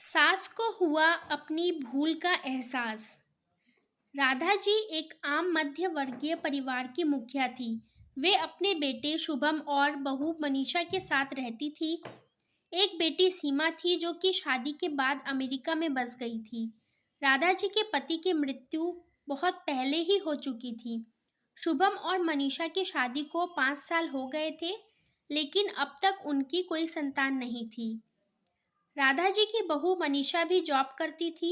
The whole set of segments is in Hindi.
सास को हुआ अपनी भूल का एहसास। राधा जी एक आम मध्य वर्गीय परिवार की मुखिया थी। वे अपने बेटे शुभम और बहू मनीषा के साथ रहती थी। एक बेटी सीमा थी जो कि शादी के बाद अमेरिका में बस गई थी। राधा जी के पति की मृत्यु बहुत पहले ही हो चुकी थी। शुभम और मनीषा की शादी को 5 साल हो गए थे, लेकिन अब तक उनकी कोई संतान नहीं थी। राधा जी की बहू मनीषा भी जॉब करती थी,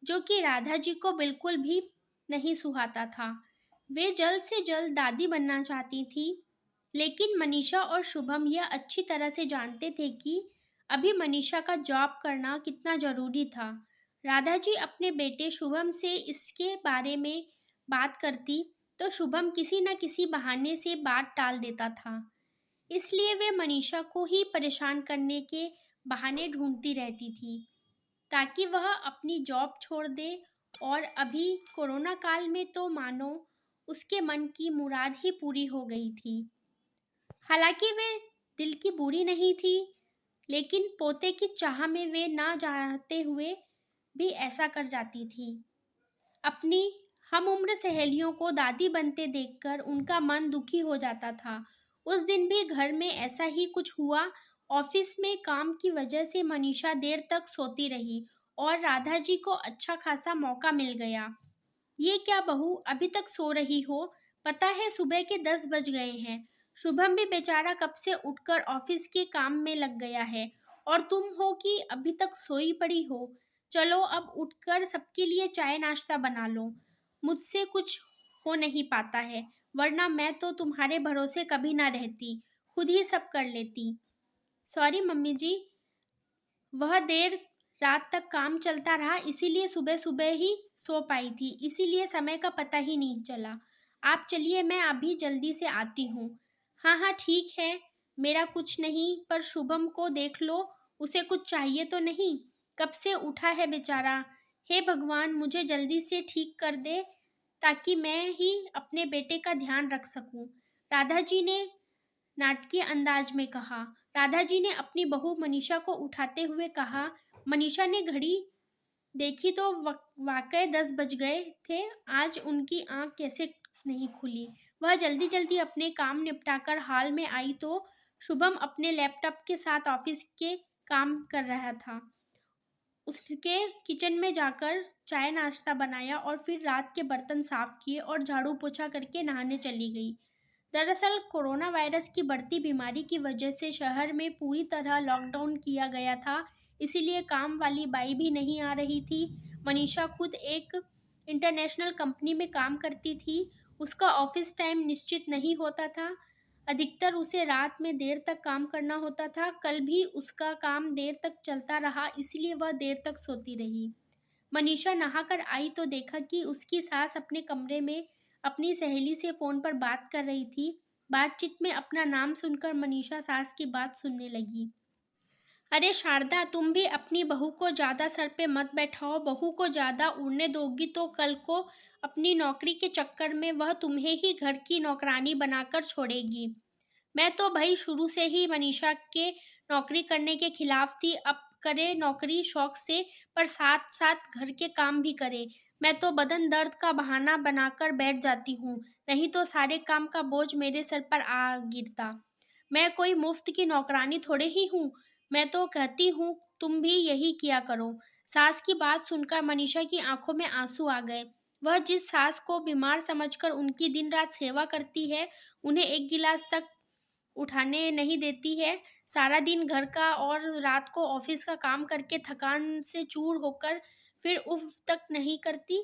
जो कि राधा जी को बिल्कुल भी नहीं सुहाता था। वे जल्द से जल्द दादी बनना चाहती थी, लेकिन मनीषा और शुभम यह अच्छी तरह से जानते थे कि अभी मनीषा का जॉब करना कितना जरूरी था। राधा जी अपने बेटे शुभम से इसके बारे में बात करती तो शुभम किसी न किसी बहाने से बात टाल देता था। इसलिए वे मनीषा को ही परेशान करने के बहाने ढूंढती रहती थी, ताकि वह अपनी जॉब छोड़ दे। और अभी कोरोना काल में तो मानो उसके मन की मुराद ही पूरी हो गई थी। हालांकि वे दिल की बुरी नहीं थी, लेकिन पोते की चाह में वे ना चाहते हुए भी ऐसा कर जाती थी। अपनी हम उम्र सहेलियों को दादी बनते देखकर उनका मन दुखी हो जाता था। उस दिन भी घर में ऐसा ही कुछ हुआ। ऑफिस में काम की वजह से मनीषा देर तक सोती रही और राधा जी को अच्छा खासा मौका मिल गया। ये क्या बहू, अभी तक सो रही हो? पता है सुबह के 10 बज गए हैं। शुभम भी बेचारा कब से उठकर ऑफिस के काम में लग गया है, और तुम हो कि अभी तक सोई पड़ी हो। चलो अब उठकर सबके लिए चाय नाश्ता बना लो। मुझसे कुछ हो नहीं पाता है, वरना मैं तो तुम्हारे भरोसे कभी ना रहती, खुद ही सब कर लेती। सॉरी मम्मी जी, वह देर रात तक काम चलता रहा, इसीलिए सुबह सुबह ही सो पाई थी, इसीलिए समय का पता ही नहीं चला। आप चलिए, मैं अभी जल्दी से आती हूँ। हाँ हाँ ठीक है, मेरा कुछ नहीं, पर शुभम को देख लो, उसे कुछ चाहिए तो नहीं? कब से उठा है बेचारा। हे भगवान, मुझे जल्दी से ठीक कर दे, ताकि मैं ही अपने बेटे का ध्यान रख सकूं। राधा जी ने नाटकीय अंदाज में कहा। राधा जी ने अपनी बहू मनीषा को उठाते हुए कहा। मनीषा ने घड़ी देखी तो वाकई 10 बज गए थे। आज उनकी आंख कैसे नहीं खुली। वह जल्दी जल्दी अपने काम निपटाकर हॉल में आई तो शुभम अपने लैपटॉप के साथ ऑफिस के काम कर रहा था। उसके किचन में जाकर चाय नाश्ता बनाया और फिर रात के बर्तन साफ किए और झाड़ू पोछा करके नहाने चली गई। दरअसल कोरोना वायरस की बढ़ती बीमारी की वजह से शहर में पूरी तरह लॉकडाउन किया गया था, इसीलिए काम वाली बाई भी नहीं आ रही थी। मनीषा खुद एक इंटरनेशनल कंपनी में काम करती थी। उसका ऑफिस टाइम निश्चित नहीं होता था। अधिकतर उसे रात में देर तक काम करना होता था। कल भी उसका काम देर तक चलता रहा, इसलिए वह देर तक सोती रही। मनीषा नहाकर आई तो देखा कि उसकी सास अपने कमरे में अपनी सहेली से फोन पर बात कर रही थी। बातचीत में अपना नाम सुनकर मनीषा सास की बात सुनने लगी। अरे शारदा, तुम भी अपनी बहू को ज्यादा सर पे मत बैठाओ। बहू को ज्यादा उड़ने दोगी तो कल को अपनी नौकरी के चक्कर में वह तुम्हें ही घर की नौकरानी बनाकर छोड़ेगी। मैं तो भाई शुरू से ही मनीषा के नौकरी करने के खिलाफ थी। अब करे नौकरी शौक से, पर साथ साथ घर के काम भी करे। मैं तो बदन दर्द का बहाना बनाकर बैठ जाती हूँ, नहीं तो सारे काम का बोझ मेरे सर पर आ गिरता। मैं कोई मुफ्त की नौकरानी थोड़े ही हूँ। मैं तो कहती हूँ तुम भी यही किया करो। सास की बात सुनकर मनीषा की आंखों में आंसू आ गए। वह जिस सास को बीमार समझकर उनकी दिन रात सेवा करती है, उन्हें एक गिलास तक उठाने नहीं देती है, सारा दिन घर का और रात को ऑफिस का काम करके थकान से चूर होकर फिर उफ तक नहीं करती,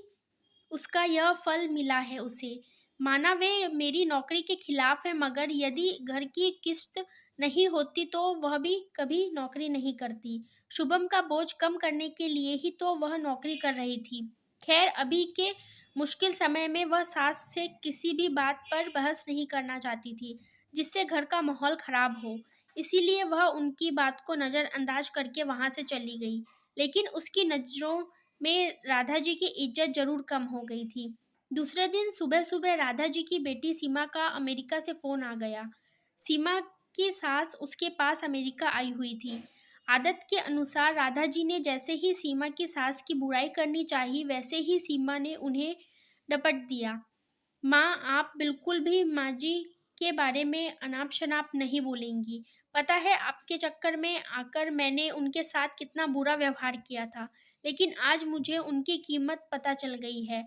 उसका यह फल मिला है उसे। माना वे मेरी नौकरी के खिलाफ है, मगर यदि घर की किस्त नहीं होती तो वह भी कभी नौकरी नहीं करती। शुभम का बोझ कम करने के लिए ही तो वह नौकरी कर रही थी। खैर, अभी के मुश्किल समय में वह सास से किसी भी बात पर बहस नहीं करना चाहती थी, जिससे घर का माहौल खराब हो। इसीलिए वह उनकी बात को नज़रअंदाज करके वहां से चली गई। लेकिन उसकी नज़रों में राधा जी की इज्जत जरूर कम हो गई थी। दूसरे दिन सुबह सुबह राधा जी की बेटी सीमा का अमेरिका से फोन आ गया। सीमा की सास उसके पास अमेरिका आई हुई थी। आदत के अनुसार राधा जी ने जैसे ही सीमा की सास की बुराई करनी चाहिए, वैसे ही सीमा ने उन्हें डपट दिया। माँ, आप बिल्कुल भी माँ जी के बारे में अनाप-शनाप नहीं बोलेंगी। पता है आपके चक्कर में आकर मैंने उनके साथ कितना बुरा व्यवहार किया था, लेकिन आज मुझे उनकी कीमत पता चल गई है।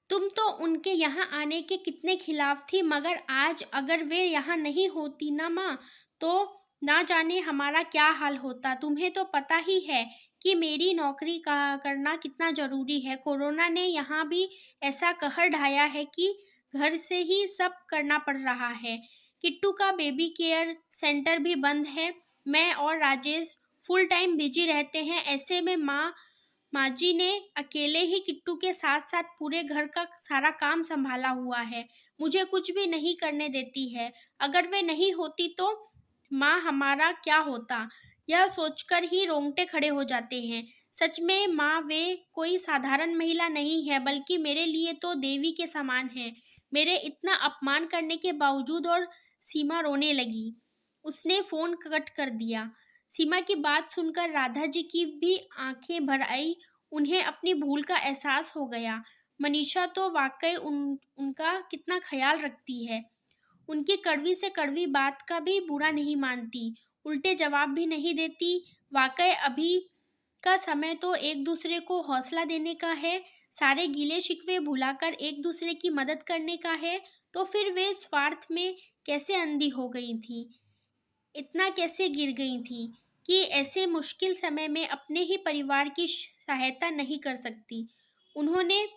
तुम तो उनके यहाँ आने के कितने खिलाफ थी, मगर आज अगर वे यहाँ नहीं होती ना माँ, तो ना जाने हमारा क्या हाल होता। तुम्हें तो पता ही है कि मेरी नौकरी का करना कितना ज़रूरी है। कोरोना ने यहाँ भी ऐसा कहर ढाया है कि घर से ही सब करना पड़ रहा है। किट्टू का बेबी केयर सेंटर भी बंद है। मैं और राजेश फुल टाइम बिजी रहते हैं। ऐसे में माँ जी ने अकेले ही किट्टू के साथ साथ पूरे घर का सारा काम संभाला हुआ है। मुझे कुछ भी नहीं करने देती है। अगर वे नहीं होती तो माँ हमारा क्या होता, यह सोचकर ही रोंगटे खड़े हो जाते हैं। सच में माँ, वे कोई साधारण महिला नहीं है, बल्कि मेरे लिए तो देवी के समान है। मेरे इतना अपमान करने के बावजूद। और सीमा रोने लगी। उसने फोन कट कर दिया। सीमा की बात सुनकर राधा जी की भी आंखें भर आई। उन्हें अपनी भूल का एहसास हो गया। मनीषा तो वाकई उनका कितना ख्याल रखती है। उनकी कड़वी से कड़वी बात का भी बुरा नहीं मानती, उल्टे जवाब भी नहीं देती। वाकई अभी का समय तो एक दूसरे को हौसला देने का है, सारे गिले शिकवे भुलाकर एक दूसरे की मदद करने का है। तो फिर वे स्वार्थ में कैसे अंधी हो गई थी, इतना कैसे गिर गई थी कि ऐसे मुश्किल समय में अपने ही परिवार की सहायता नहीं कर सकती। उन्होंने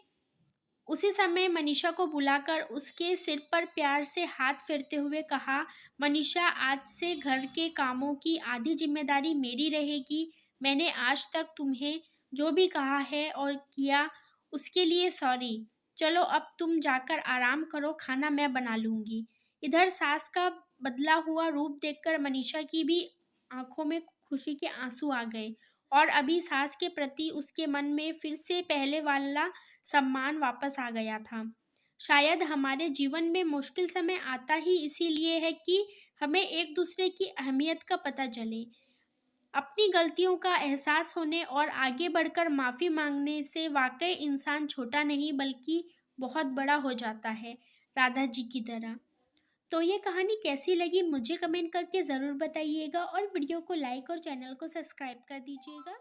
उसी समय मनीषा को बुलाकर उसके सिर पर प्यार से हाथ फेरते हुए कहा, मनीषा, आज से घर के कामों की आधी जिम्मेदारी मेरी रहेगी। मैंने आज तक तुम्हें जो भी कहा है और किया, उसके लिए सॉरी। चलो अब तुम जाकर आराम करो, खाना मैं बना लूंगी। इधर सास का बदला हुआ रूप देखकर मनीषा की भी आंखों में खुशी के आंसू आ गए, और अभी सास के प्रति उसके मन में फिर से पहले वाला सम्मान वापस आ गया था। शायद हमारे जीवन में मुश्किल समय आता ही इसीलिए है कि हमें एक दूसरे की अहमियत का पता चले। अपनी गलतियों का एहसास होने और आगे बढ़कर माफ़ी मांगने से वाकई इंसान छोटा नहीं बल्कि बहुत बड़ा हो जाता है, राधा जी की तरह। तो ये कहानी कैसी लगी मुझे कमेंट करके ज़रूर बताइएगा, और वीडियो को लाइक और चैनल को सब्सक्राइब कर दीजिएगा।